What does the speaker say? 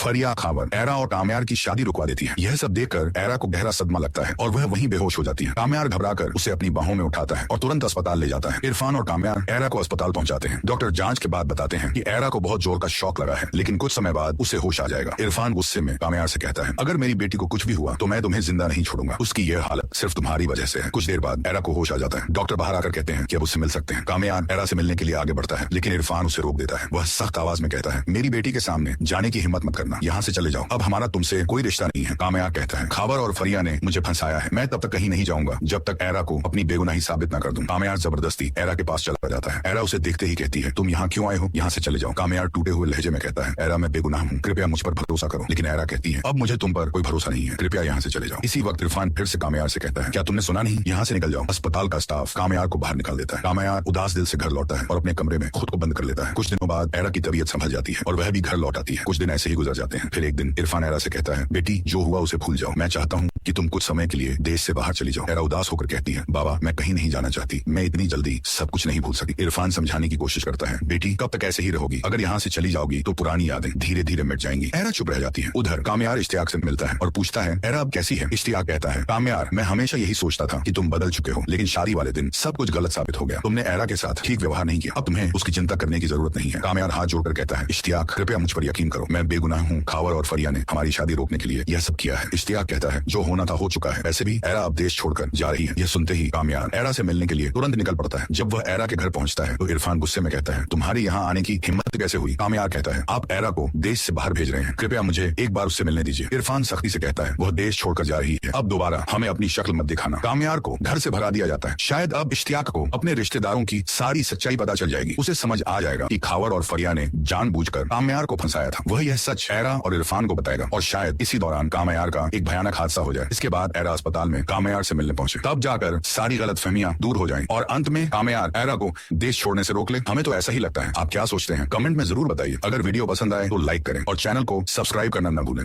फरिया, Khawar, era और कामयार की शादी रुकवा देती है। यह सब देखकर एरा को गहरा सदमा लगता है और वह वहीं बेहोश हो जाती है। कामयार घबराकर उसे अपनी बाहों में उठाता है और तुरंत अस्पताल ले जाता है। इरफान और कामयार एरा को अस्पताल पहुंचाते हैं। डॉक्टर जांच के बाद बताते हैं कि एरा को बहुत जोर का शॉक लगा है, लेकिन कुछ समय बाद उसे होश आ जाएगा। इरफान गुस्से में कामयार से कहता है, अगर मेरी बेटी को कुछ भी हुआ तो मैं तुम्हें जिंदा नहीं छोड़ूंगा। उसकी यह हालत सिर्फ तुम्हारी वजह से है। कुछ देर बाद एरा को होश आ जाता है। डॉक्टर बाहर आकर कहते हैं कि अब उससे मिल सकते हैं। कामयार एरा से मिलने के लिए आगे बढ़ता है, लेकिन इरफान उसे रोक देता है। वह सख्त आवाज में कहता है, मेरी बेटी के सामने जाने की हिम्मत मत करना, यहाँ से चले जाओ, अब हमारा तुमसे कोई रिश्ता नहीं है। कामयार कहता है, खावर और फरिया ने मुझे फंसाया है, मैं तब तक कहीं नहीं जाऊंगा जब तक एरा को अपनी बेगुनाही साबित न कर दूं। कामयार जबरदस्ती एरा के पास चला जाता है। एरा उसे देखते ही कहती है, तुम यहाँ क्यों आए हो, यहाँ से चले जाओ। कामयार टूटे हुए लहजे में कहता है, एरा मैं बेगुनाह हूँ, कृपया मुझ पर भरोसा करो। लेकिन एरा कहती है, अब मुझे तुम पर कोई भरोसा नहीं है, कृपया यहाँ से चले जाओ। इसी वक्त इरफान फिर से कामयार से कहता है, क्या तुमने सुना नहीं, यहाँ से निकल जाओ। अस्पताल का स्टाफ कामयार को बाहर निकाल देता है। कामयार उदास दिल से घर लौटता है और अपने कमरे में खुद को बंद कर लेता है। कुछ दिनों बाद एरा की तबीयत संभल जाती है और वह भी घर लौट आती है। कुछ दिन ऐसे ही गुजर जाते हैं। फिर एक दिन इरफान एरा से कहता है, बेटी जो हुआ उसे भूल जाओ, मैं चाहता हूँ कि तुम कुछ समय के लिए देश से बाहर चली जाओ। एरा उदास होकर कहती है, बाबा मैं कहीं नहीं जाना चाहती, मैं इतनी जल्दी सब कुछ नहीं भूल सकती। इरफान समझाने की कोशिश करता है, बेटी कब तक ऐसे ही रहोगी, अगर यहाँ से चली जाओगी तो पुरानी यादें धीरे धीरे मिट जाएंगी। एरा चुप रह जाती है। उधर कामयार इश्तियाक से मिलता है और पूछता है, एरा अब कैसी है। इश्तियाक कहता है, कामयार मैं हमेशा यही सोचता था कि तुम बदल चुके हो, लेकिन शादी वाले दिन सब कुछ गलत साबित हो गया। तुमने एरा के साथ ठीक व्यवहार नहीं किया, अब तुम्हें उसकी चिंता करने की जरूरत नहीं है। कामयार हाथ जोड़कर कहता है, इश्तियाक कृपया मुझ पर यकीन करो, मैं बेगुनाह हूँ। खावर और फरिया ने हमारी शादी रोकने के लिए यह सब किया है। इश्तियाक कहता है, जो होना था हो चुका है, वैसे भी एरा अब देश छोड़कर जा रही है। यह सुनते ही कामयार एरा से मिलने के लिए तुरंत निकल पड़ता है। जब वह एरा के घर पहुंचता है तो इरफान गुस्से में कहता है, तुम्हारी यहाँ आने की हिम्मत कैसे हुई। कामयार कहता है, आप एरा को देश से बाहर भेज रहे हैं, कृपया मुझे एक बार उससे मिलने दीजिए। इरफान सख्ती से कहता है, वह देश छोड़कर जा रही है, अब दोबारा हमें अपनी शक्ल मत दिखाना। कामयार को घर से भगा दिया जाता है। शायद अब इश्तियाक को अपने रिश्तेदारों की सारी सच्चाई पता चल जाएगी। उसे समझ आ जाएगा कि खावर और फरिया ने जानबूझकर कामयार को फंसाया था। वह यह सच एरा और इरफान को बताएगा और शायद इसी दौरान कामयार का एक भयानक हादसा हो जाए। इसके बाद एरा अस्पताल में कामयार से मिलने पहुंचे, तब जाकर सारी गलतफहमियां दूर हो जाएं और अंत में कामयार एरा को देश छोड़ने से रोक ले। हमें तो ऐसा ही लगता है। आप क्या सोचते हैं, कमेंट में जरूर बताइए। अगर वीडियो पसंद आए तो लाइक करें और चैनल को सब्सक्राइब करना न भूलें।